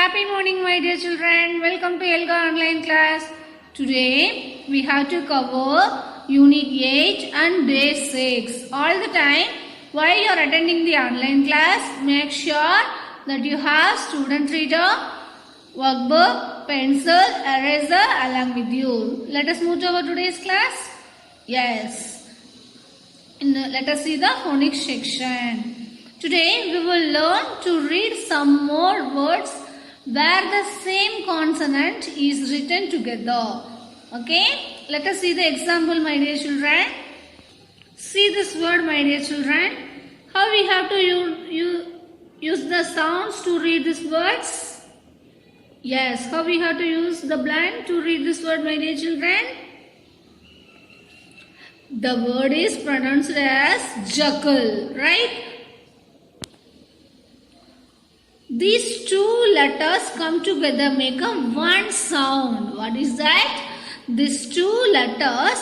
Happy morning, my dear children. Welcome to Elga online class. Today we have to cover Unit 8 and Day 6. All the time, while you are attending the online class, make sure that you have student reader, workbook, pencil, eraser along with you. Let us move to our today's class. Yes. Let us see the phonics section. Today we will learn to read some more words where the same consonant is written together. Okay? Let us see the example, my dear children. See this word, my dear children. How we have to use the sounds to read these words? Yes, how we have to use the blank to read this word, my dear children? The word is pronounced as jackal, right? These two letters come together, make a one sound. What is that? These two letters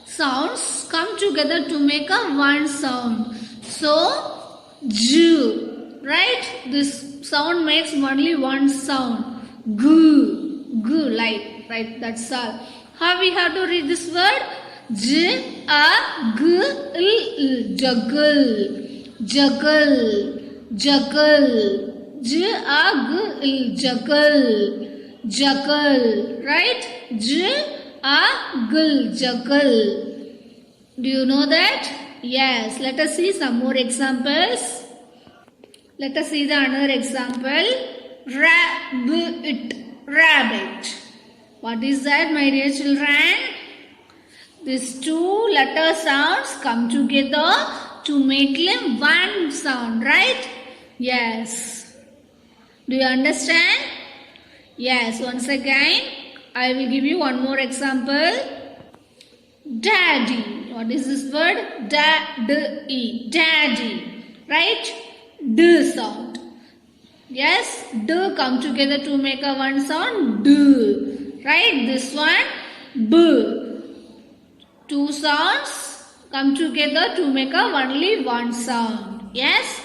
sounds come together to make a one sound. So, J, right? This sound makes only one sound. G, like, right? That's all. How we have to read this word? J, A, G, L, juggle, juggle, juggle. Jagal, jagal, right? Jagal, jagal. Do you know that? Yes. Let us see some more examples. Let us see the another example. Rabbit, rabbit. What is that, my dear children? These two letter sounds come together to make them one sound, right? Yes. Do you understand? Yes, once again, I will give you one more example. Daddy. What is this word? D-E. Daddy. Right? D sound. Yes, D come together to make a one sound. D. Right? This one, B. Two sounds come together to make a only one sound. Yes?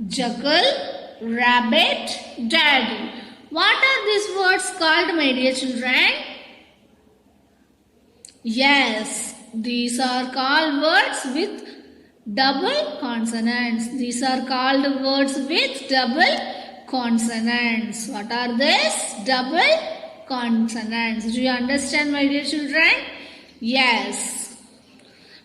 Jackal, rabbit, daddy. What are these words called, my dear children? Yes, these are called words with double consonants. These are called words with double consonants. What are these? Double consonants. Do you understand, my dear children? Yes.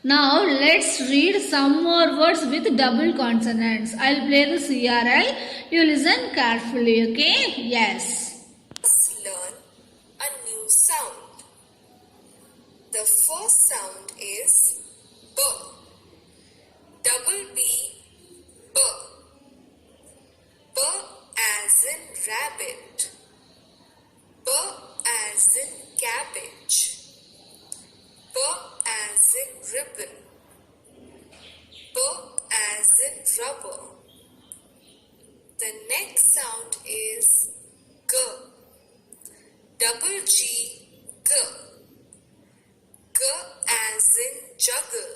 Now let's read some more words with double consonants. I'll play the CRL. You listen carefully, okay? Yes. Let's learn a new sound. The first sound is B. Double B, B. B as in rabbit. B as in cabbage. B as in ribbon. B as in rubber. The next sound is G. Double G, G. G as in juggle.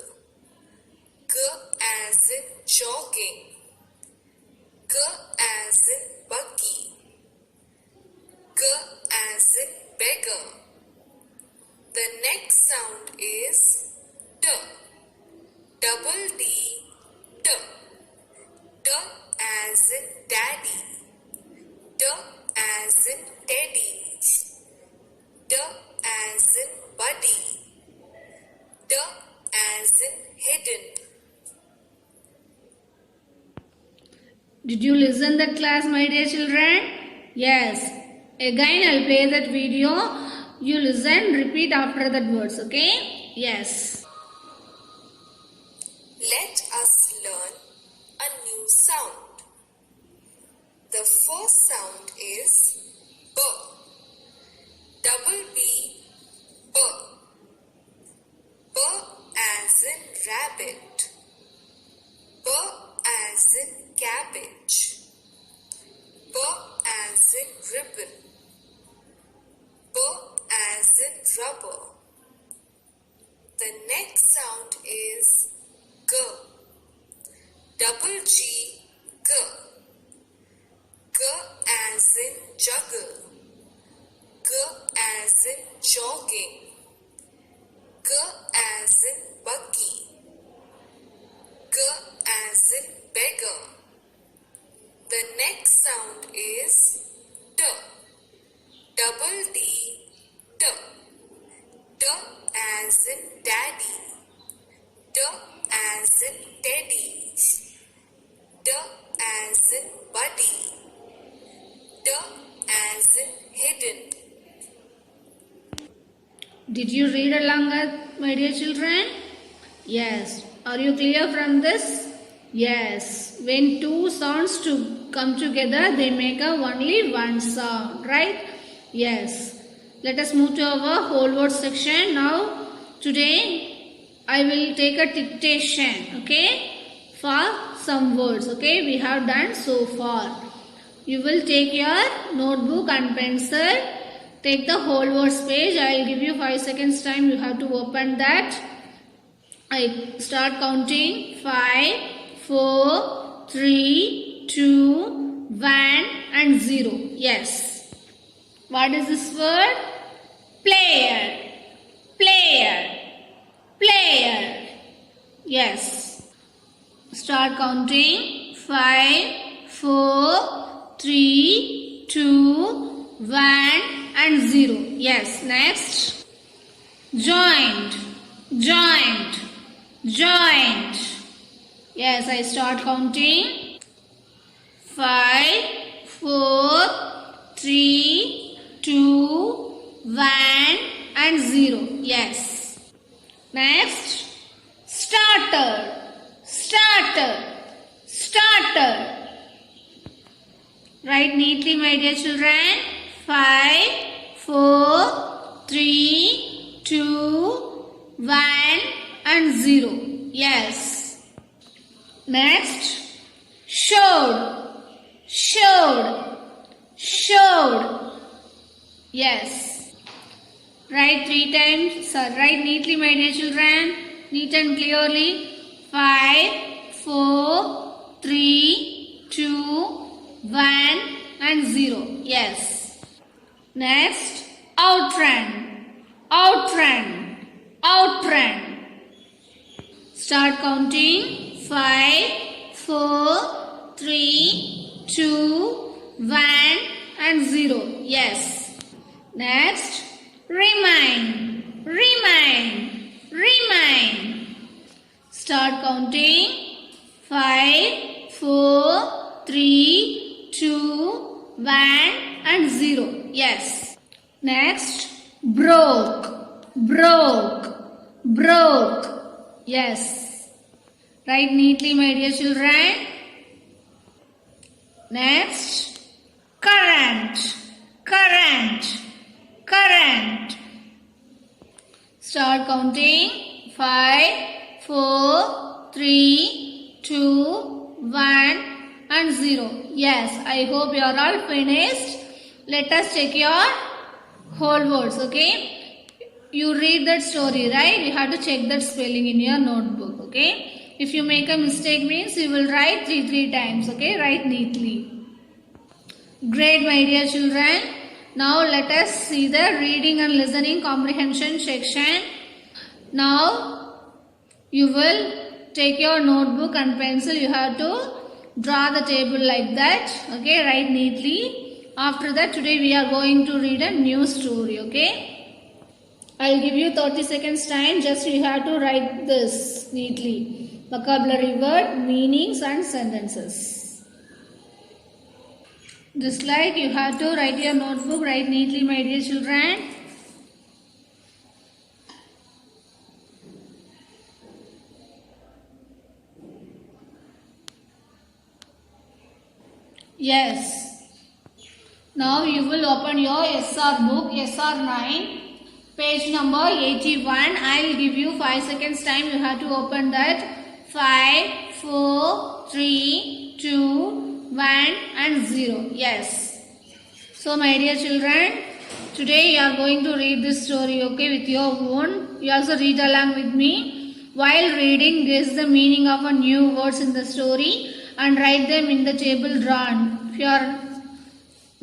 G as in jogging. G as in buggy. G as in beggar. The next sound is D. Double D, D. D as in daddy. D as in teddy. D as in buddy. D as in hidden. Did you listen that class, my dear children? Yes. Again, I'll play that video. You listen, repeat after that words, okay? Yes. Let us learn a new sound. The first sound is B. Double B, B. B as in rabbit. B as in cabbage. B as in ribbon. B as in rubber. The next sound is G. Double G, G. G as as in juggle. G as in jogging. G as in buggy. G as in beggar. The next sound is D. Double D, D. D as in daddy. D as in teddy. D as in buddy. D as in hidden. Did you read along, my dear children? Yes. Are you clear from this? Yes. When two sounds to come together, they make a only one sound, right? Yes. Let us move to our whole word section. Now, today, I will take a dictation, okay, for some words, okay, we have done so far. You will take your notebook and pencil, take the whole words page. I will give you 5 seconds time. You have to open that. I start counting 5, 4, 3, 2, 1 and 0. Yes. What is this word? Player. Player. Player. Yes. Start counting 5, 4, 3, 2, 1 and 0. Yes. Next. Joined. Joined. Joined. Yes, I start counting 5, 4, 3, 2, 1 and 0. Yes. Next. Starter. Starter. Starter. Write neatly, my dear children. 5, 4, 3, 2, 1 and 0. Yes. Next. Showed. Showed. Showed. Yes. Write 3 times. Write neatly, my dear children. Neat and clearly. 5, 4, 3, 2, 1 and 0. Yes. Next. Outrun. Outrun. Outrun. Start counting 5, 4, 3, 2, 1 and 0. Yes. Next. Remain. Remain. Remain. Start counting 5, 4, 3, 2, 1 and 0. Yes. Next. Broke. Broke. Broke. Yes. Write neatly, my dear children. Next. Current. Current. Current. Start counting 5, 4, 3, 2, 1 and 0. Yes, I hope you are all finished. Let us check your whole words, okay? You read that story, right? You have to check that spelling in your notebook, okay? If you make a mistake means you will write 3 times, okay? Write neatly. Great, my dear children. Now let us see the reading and listening comprehension section. Now you will take your notebook and pencil. You have to draw the table like that, okay? Write neatly. After that, today we are going to read a new story, okay? I'll give you 30 seconds time. Just you have to write this neatly. Vocabulary word, meanings and sentences. Just like you have to write your notebook, write neatly, my dear children. Yes. Now you will open your SR book, SR 9. Page number 81. I will give you 5 seconds time. You have to open that. 5, 4, 3, 2, 1 and 0. Yes. So my dear children, today you are going to read this story, okay, with your own. You also read along with me. While reading, guess the meaning of a new words in the story and write them in the table drawn. If you are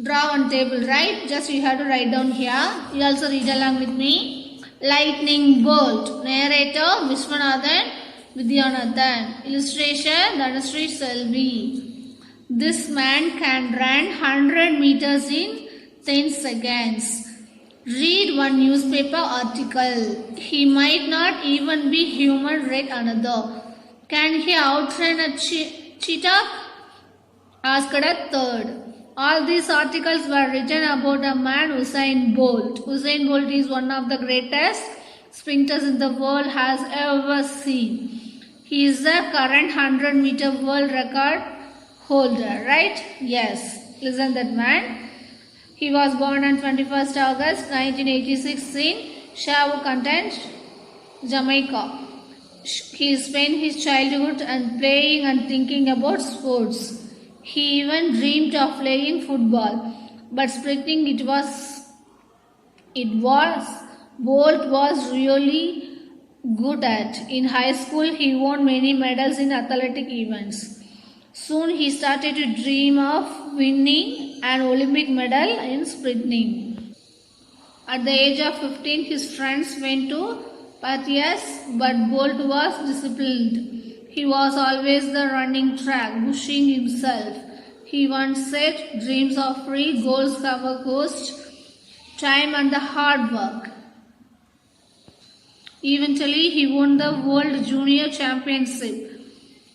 draw on table, right? Just you have to write down here. You also read along with me. Lightning bolt. Narrator Vishwanathan Vidyanathan. Illustration Dhanasri Selvi. This man can run 100 meters in 10 seconds. Read one newspaper article. He might not even be human. Read another. Can he outrun a cheetah? Asked a third. All these articles were written about a man, Usain Bolt. Usain Bolt is one of the greatest sprinters in the world has ever seen. He is the current 100-meter world record holder, right? Yes. Listen that man. He was born on 21st August 1986 in Shawkonton, Jamaica. He spent his childhood and playing and thinking about sports. He even dreamed of playing football, but sprinting Bolt was really good at. In high school, he won many medals in athletic events. Soon he started to dream of winning an Olympic medal in sprinting. At the age of 15, his friends went to Pythias, but Bolt was disciplined. He was always the running track, pushing himself. He once said, dreams are free, goals have a cost, time and the hard work. Eventually, he won the World Junior Championship.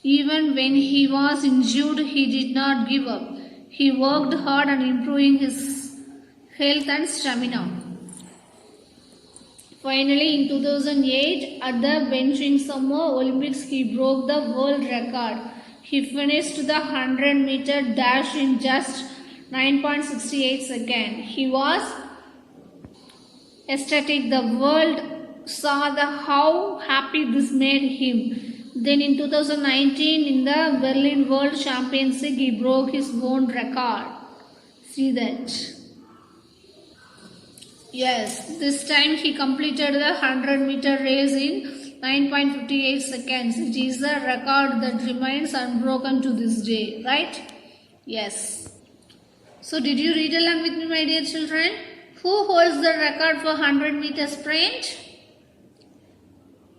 Even when he was injured, he did not give up. He worked hard on improving his health and stamina. Finally, in 2008, at the Beijing Summer Olympics, he broke the world record. He finished the 100-meter dash in just 9.68 seconds. He was ecstatic. The world saw how happy this made him. Then in 2019, in the Berlin World Championship, he broke his own record. See that? Yes, this time he completed the 100-meter race in 9.58 seconds. It is a record that remains unbroken to this day, right? Yes. So did you read along with me, my dear children? Who holds the record for 100-meter sprint?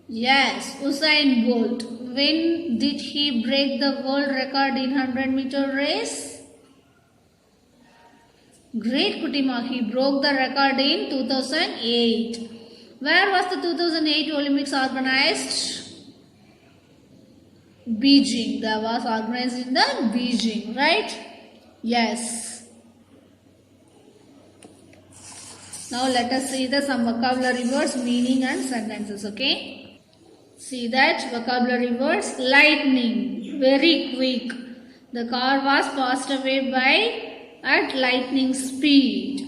Yes, Usain Bolt. When did he break the world record in 100-meter race? Great Kutima, he broke the record in 2008. Where was the 2008 Olympics organized? Beijing. That was organized in the Beijing, right? Yes. Now let us see some vocabulary words, meaning and sentences, okay? See that vocabulary words. Lightning, very quick. The car was passed away at lightning speed.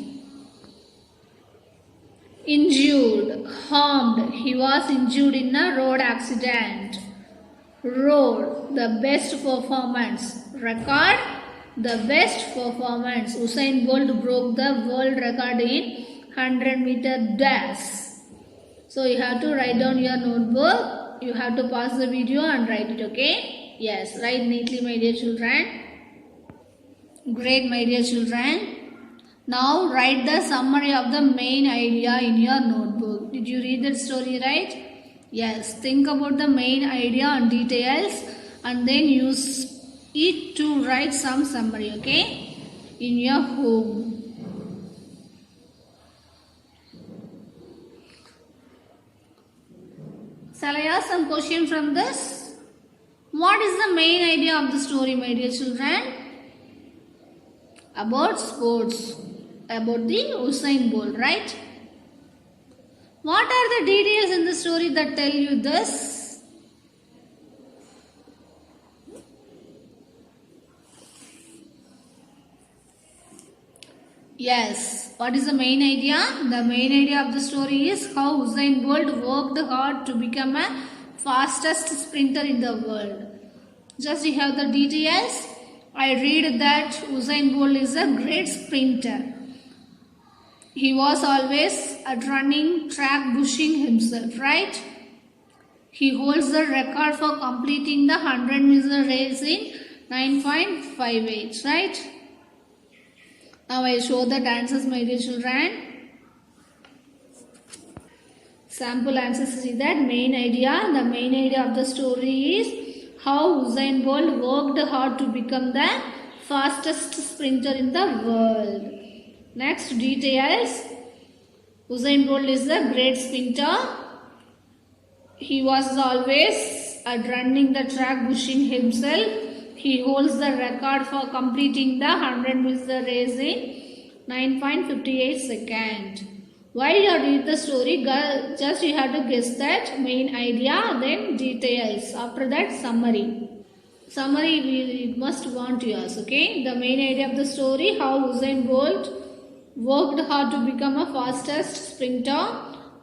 Injured, harmed. He was injured in a road accident. Road, the best performance. Record, the best performance. Usain Bolt broke the world record in 100-meter dash. So you have to write down your notebook. You have to pause the video and write it, okay? Yes, write neatly, my dear children. Great, my dear children. Now write the summary of the main idea in your notebook. Did you read that story, right? Yes. Think about the main idea and details and then use it to write some summary, okay? In your home. Shall I ask some question from this? What is the main idea of the story, my dear children? About sports, about the Usain Bolt, right? What are the details in the story that tell you this? Yes. What is the main idea? The main idea of the story is how Usain Bolt worked hard to become a fastest sprinter in the world. Just you have the details. I read that Usain Bolt is a great sprinter. He was always at running track pushing himself, right? He holds the record for completing the 100-meter race in 9.58, right? Now I show that answers, my dear children. Sample answers. See that main idea. The main idea of the story is how Usain Bolt worked hard to become the fastest sprinter in the world. Next, details. Usain Bolt is a great sprinter. He was always at running the track, pushing himself. He holds the record for completing the 100 meter race in 9.58 seconds. While you read the story, just you have to guess that main idea, then details. After that, summary. Summary we must want to ask, okay? The main idea of the story, how Usain Bolt worked hard to become a fastest sprinter.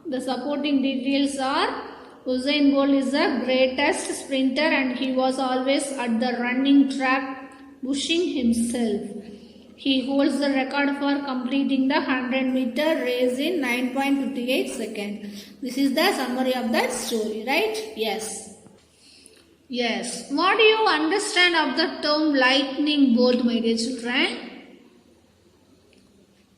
The supporting details are Usain Bolt is the greatest sprinter and he was always at the running track pushing himself. He holds the record for completing the 100-meter race in 9.58 seconds. This is the summary of that story, right? Yes. Yes. What do you understand of the term lightning bolt, my dear children?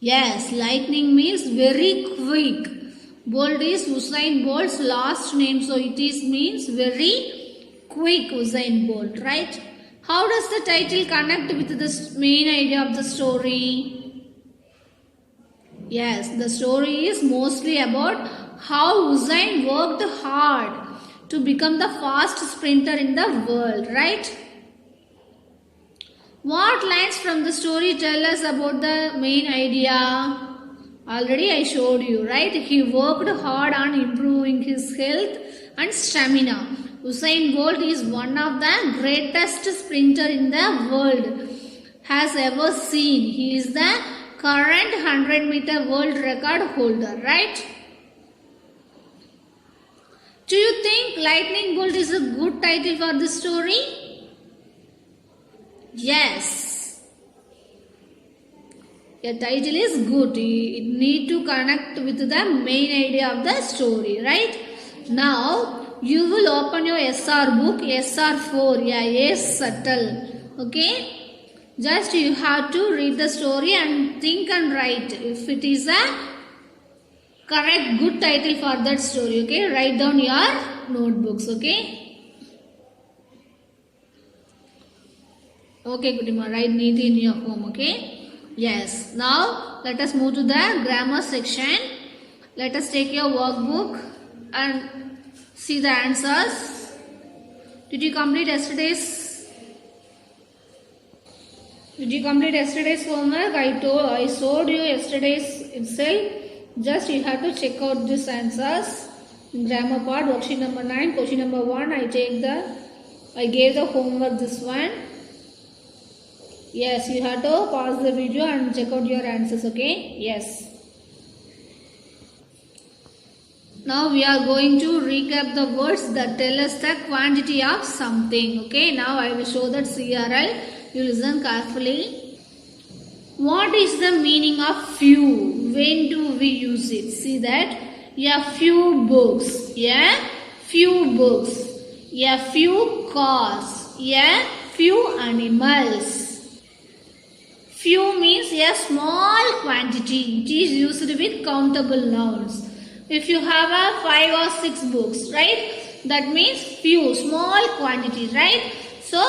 Yes, lightning means very quick. Bolt is Usain Bolt's last name, so it means very quick Usain Bolt, right? How does the title connect with the main idea of the story? Yes, the story is mostly about how Usain worked hard to become the fast sprinter in the world, right? What lines from the story tell us about the main idea? Already I showed you, right? He worked hard on improving his health and stamina. Usain Bolt is one of the greatest sprinter in the world has ever seen. He is the current 100-meter world record holder, right? Do you think Lightning Bolt is a good title for this story? Yes. Your title is good. It need to connect with the main idea of the story, right? Now, you will open your SR book, SR4, yeah, yes, subtle, okay? Just you have to read the story and think and write if it is a correct good title for that story, okay? Write down your notebooks, okay? Okay, Kutima, write neatly in your home, okay? Yes, now let us move to the grammar section. Let us take your workbook and see the answers. Did you complete yesterday's homework? I showed you yesterday's itself. Just you have to check out these answers. Grammar part, worksheet number 9, question number 1. I gave the homework this one. Yes, you have to pause the video and check out your answers, okay? Yes. Now we are going to recap the words that tell us the quantity of something, okay? Now I will show that CRL. You listen carefully. What is the meaning of few? When do we use it? See that? Yeah, few books. Yeah, few books. Yeah, few cars. Yeah, few animals. Few means a small quantity. It is used with countable nouns. If you have a 5 or 6 books, right? That means few, small quantity, right? So,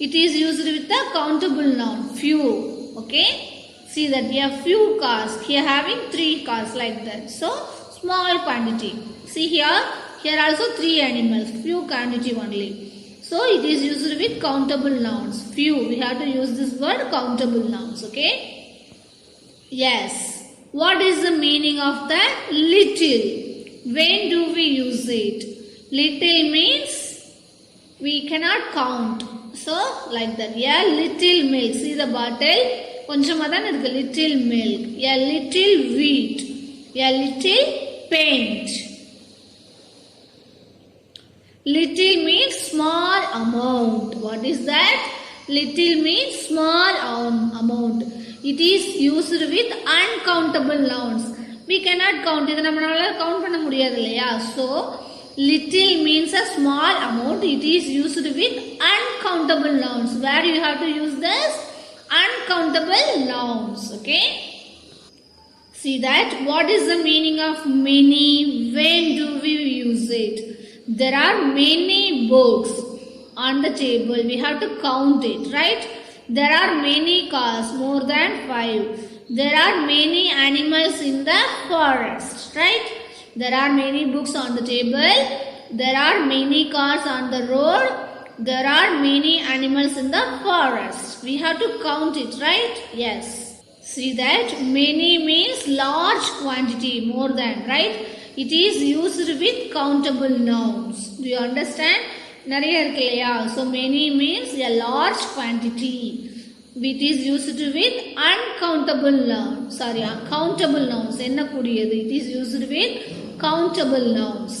it is used with the countable noun, few. Okay? See that we have few cars. Here having 3 cars like that. So, small quantity. See here also 3 animals. Few quantity only. So, it is used with countable nouns. Few. We have to use this word countable nouns. Okay? Yes. What is the meaning of the little? When do we use it? Little means we cannot count. So, like that. Yeah, little milk. See the bottle? Konjamadan is little milk. Yeah, little wheat. Yeah, little paint. Little means small amount. What is that? Little means small amount. It is used with uncountable nouns. We cannot count. இது நம்மளால count பண்ண முடியாது இல்லையா? So, little means a small amount. It is used with uncountable nouns. Where you have to use this? uncountable nouns. Okay. See that what is the meaning of many? When do we use it? There are many books on the table. We have to count it, right? There are many cars, more than 5. There are many animals in the forest, right? There are many books on the table. There are many cars on the road. There are many animals in the forest. We have to count it, right? Yes. See that many means large quantity, more than, right? It is used with countable nouns. Do you understand? நிறைய இருக்கு இல்லையா? So many means a large quantity. It is used with uncountable nouns. Sorry, countable nouns. என்ன கூடியது? It is used with countable nouns.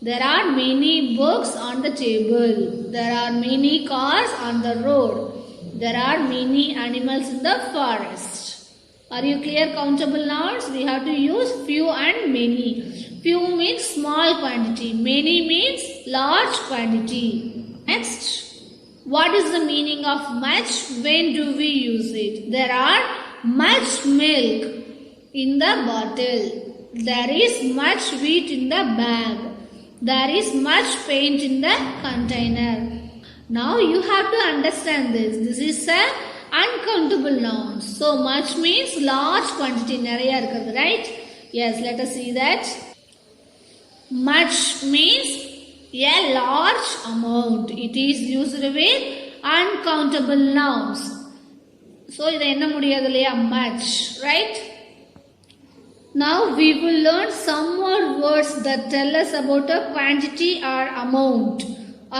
There are many books on the table. There are many cars on the road. There are many animals in the forest. Are you clear? Countable nouns, we have to use few and many. Few means small quantity. Many means large quantity. Next, what is the meaning of much? When do we use it? There are much milk in the bottle. There is much wheat in the bag. There is much paint in the container. Now you have to understand this. This is a uncountable nouns. So much means large quantity, நிறைய இருக்குது, right? Yes, let us see that. Much means a large amount. It is used with uncountable nouns. So இதை என்ன முடியாது இல்லையா? Much, right? Now we will learn some more words that tell us about a quantity or amount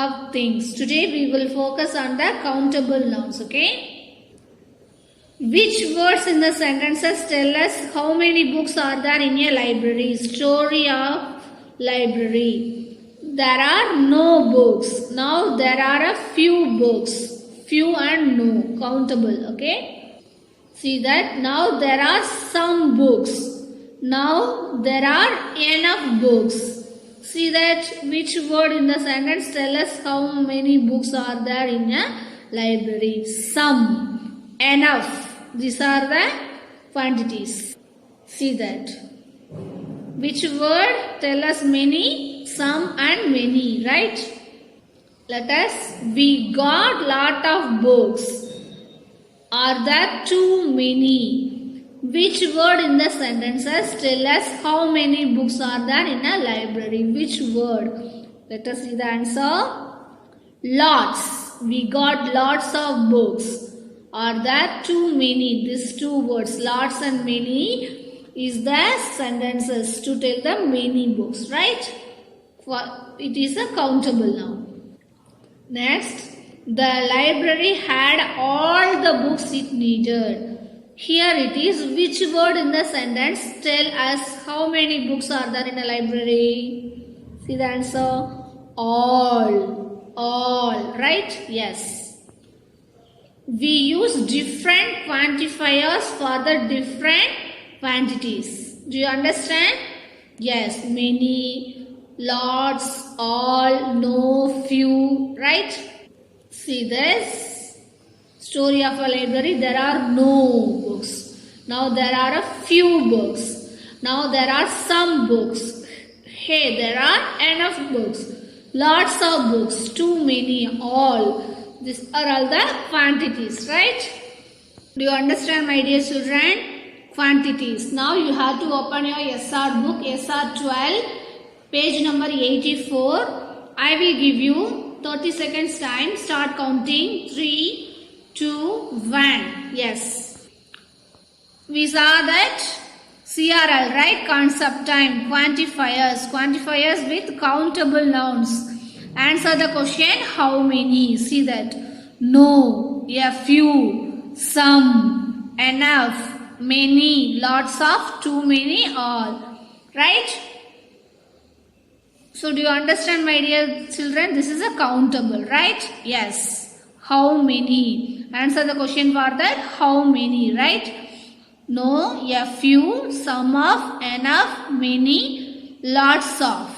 of things. Today we will focus on the countable nouns, okay? Which words in the sentences tell us how many books are there in a library? Story of library. There are no books. Now there are a few books. Few and no. Countable. Okay. See that. Now there are some books. Now there are enough books. See that. Which word in the sentence tell us how many books are there in a library? Some. Enough. These are the quantities. See that. Which word tell us many? Some and many, right? Let us. We got lot of books. Are there too many? Which word in the sentences tell us how many books are there in a library? Which word? Let us see the answer. Lots. We got lots of books. Are there too many? These two words, lots and many, is the sentences to tell the many books, right? It is a countable noun. Next, the library had all the books it needed. Here it is. Which word in the sentence tell us how many books are there in a library? See the answer. All. All. Right? Yes. We use different quantifiers for the different quantities. Do you understand? Yes. Many, lots, all, no, few. Right? See this. Story of a library. There are no books. Now there are a few books. Now there are some books. Hey, there are enough books. Lots of books. Too many. All. These are all the quantities, right? Do you understand, my dear children? Quantities. Now you have to open your SR book, SR 12, page number 84. I will give you 30 seconds time. Start counting. 3, 2, 1. Yes. We saw that CRL, right? Concept time. Quantifiers. Quantifiers with countable nouns. Answer the question, how many? See that. No, a few, some, enough, many, lots of, too many, all. Right? So do you understand, my dear children? This is a countable, right? Yes. How many? Answer the question for that. How many, right? No, a few, some of, enough, many, lots of,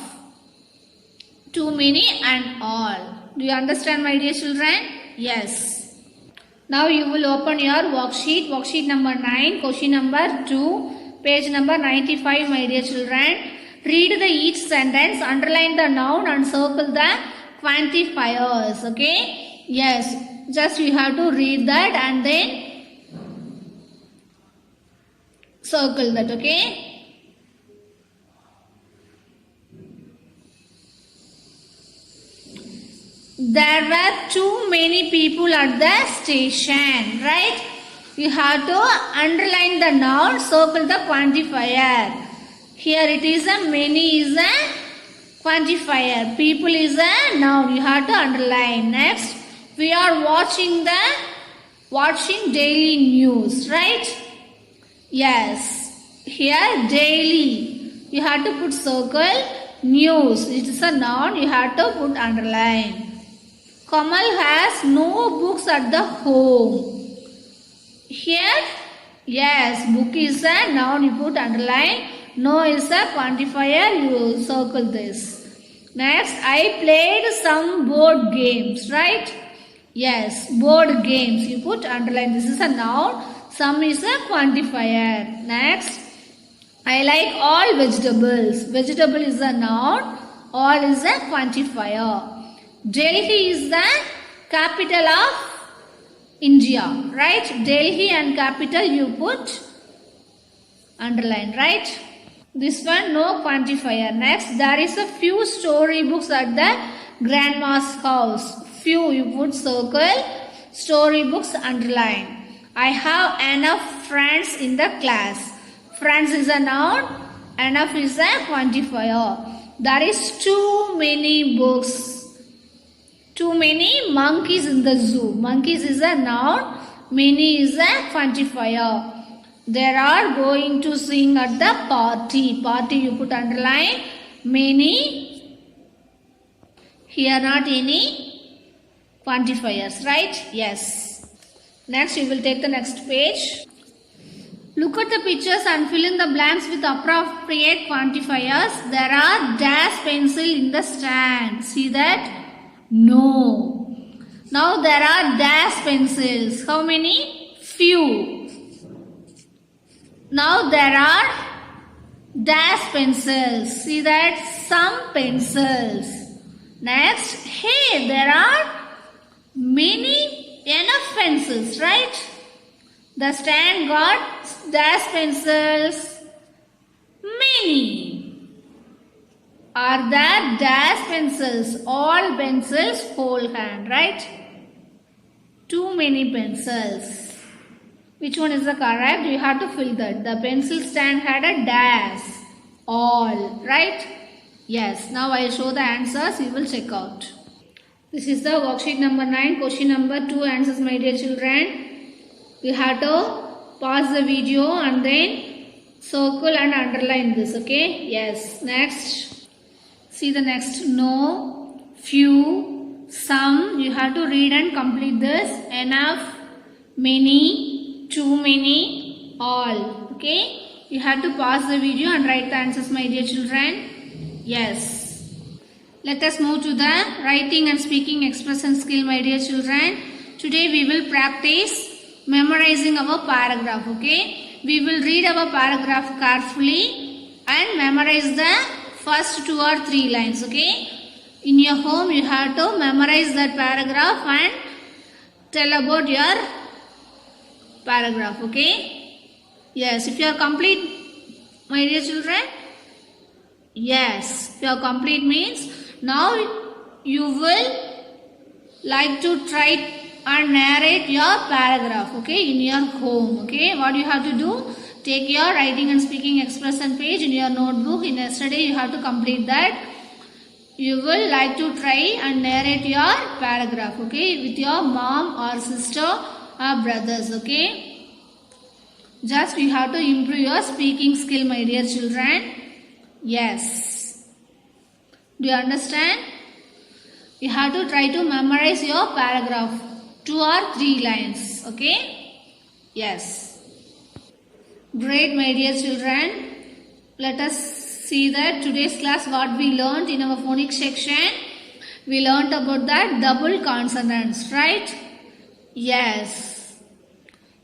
too many and all. Do you understand, my dear children? Yes. Now you will open your worksheet number 9, question number 2, page number 95, my dear children. Read the each sentence, underline the noun and circle the quantifiers, okay? Yes, just you have to read that and then circle that, okay? There were too many people at the station, right? You have to underline the noun, circle the quantifier. Here it is a many is a quantifier. People is a noun. You have to underline. Next, we are watching daily news, right? Yes. Here daily. You have to put circle. News. It is a noun. You have to put underline. Kamal has no books at the home. Here, yes, book is a noun, you put underline. No is a quantifier, you circle this. Next, I played some board games, right? Yes, board games, you put underline. This is a noun, some is a quantifier. Next, I like all vegetables. Vegetable is a noun, all is a quantifier. Delhi is the capital of India, right? Delhi and capital you put underline, right? This one no quantifier. Next, there is a few storybooks at the grandma's house. Few you put circle, storybooks underline. I have enough friends in the class. Friends is a noun, enough is a quantifier. There is too many books. Too many monkeys in the zoo. Monkeys is a noun. Many is a quantifier. They are going to sing at the party. Party you put underline. Many. Here not any quantifiers, right? Yes. Next you will take the next page. Look at the pictures and fill in the blanks with appropriate quantifiers. There are dash pencil in the stand. See that? No. Now there are dash pencils. How many? Few. Now there are dash pencils. See that? Some pencils. Next, hey, there are enough pencils, right? The stand got dash pencils. Many. Are there dash pencils? All pencils, whole hand, right? Too many pencils. Which one is the correct? You have to fill that. The pencil stand had a dash. All, right? Yes. Now I will show the answers. You will check out. This is the worksheet number 9, question number 2 answers, my dear children. You have to pause the video and then circle and underline this, okay? Yes. Next. See the next. No, few, some. You have to read and complete this. Enough, many, too many, all. Okay. You have to pause the video and write the answers, my dear children. Yes. Let us move to the writing and speaking expression skill, my dear children. Today we will practice memorizing our paragraph. Okay. We will read our paragraph carefully and memorize the first 2 or 3 lines, okay? In your home, you have to memorize that paragraph and tell about your paragraph, okay? Yes, if you are complete, my dear children. Yes, if you are complete means now you will like to try and narrate your paragraph, okay, in your home, okay? What you have to do? Take your writing and speaking expression page in your notebook. In yesterday you have to complete that. You will like to try and narrate your paragraph, okay, with your mom or sister or brothers, okay. Just you have to improve your speaking skill, my dear children. Yes. Do you understand? You have to try to memorize your paragraph. 2 or 3 lines, okay. Yes. Great, my dear children. Let us see that today's class what we learned in our phonics section. We learned about that double consonants, right? Yes.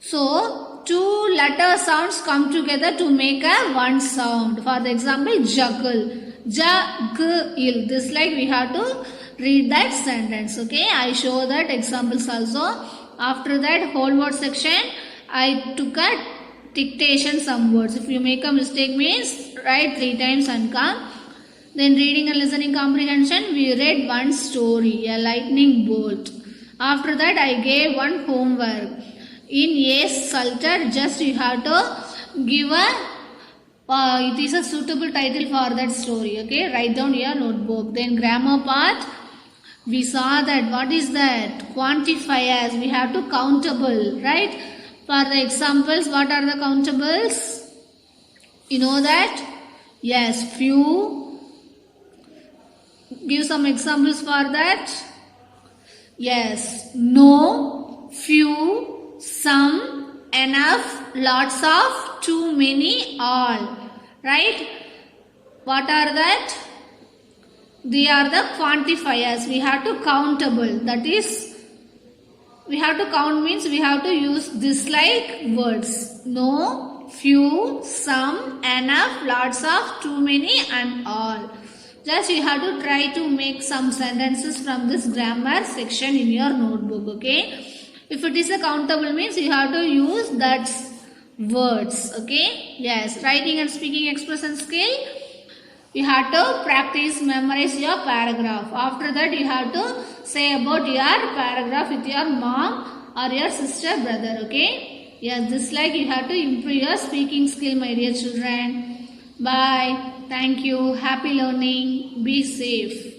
So, two letter sounds come together to make a one sound. For the example, juggle. Juggle. This like we have to read that sentence. Okay, I show that examples also. After that whole word section, I took a dictation some words. If you make a mistake means write 3 times and come. Then reading and listening comprehension, we read one story, a lightning bolt. After that I gave one homework. In A Salter, just you have to give it is a suitable title for that story. Okay, write down your notebook. Then grammar part, we saw that what is that? Quantifiers, we have to countable, right? For the examples, what are the countables? You know that? Yes, few. Give some examples for that. Yes, no, few, some, enough, lots of, too many, all. Right? What are that? They are the quantifiers. We have to countable. That is, we have to count means we have to use this like words. No, few, some, enough, lots of, too many and all. Just you have to try to make some sentences from this grammar section in your notebook. Okay. If it is a countable means you have to use that words. Okay. Yes. Writing and speaking expression skill. You have to practice, memorize your paragraph. After that you have to say about your paragraph with your mom or your sister, brother. Okay. Yes. This like you have to improve your speaking skill, my dear children. Bye. Thank you. Happy learning. Be safe.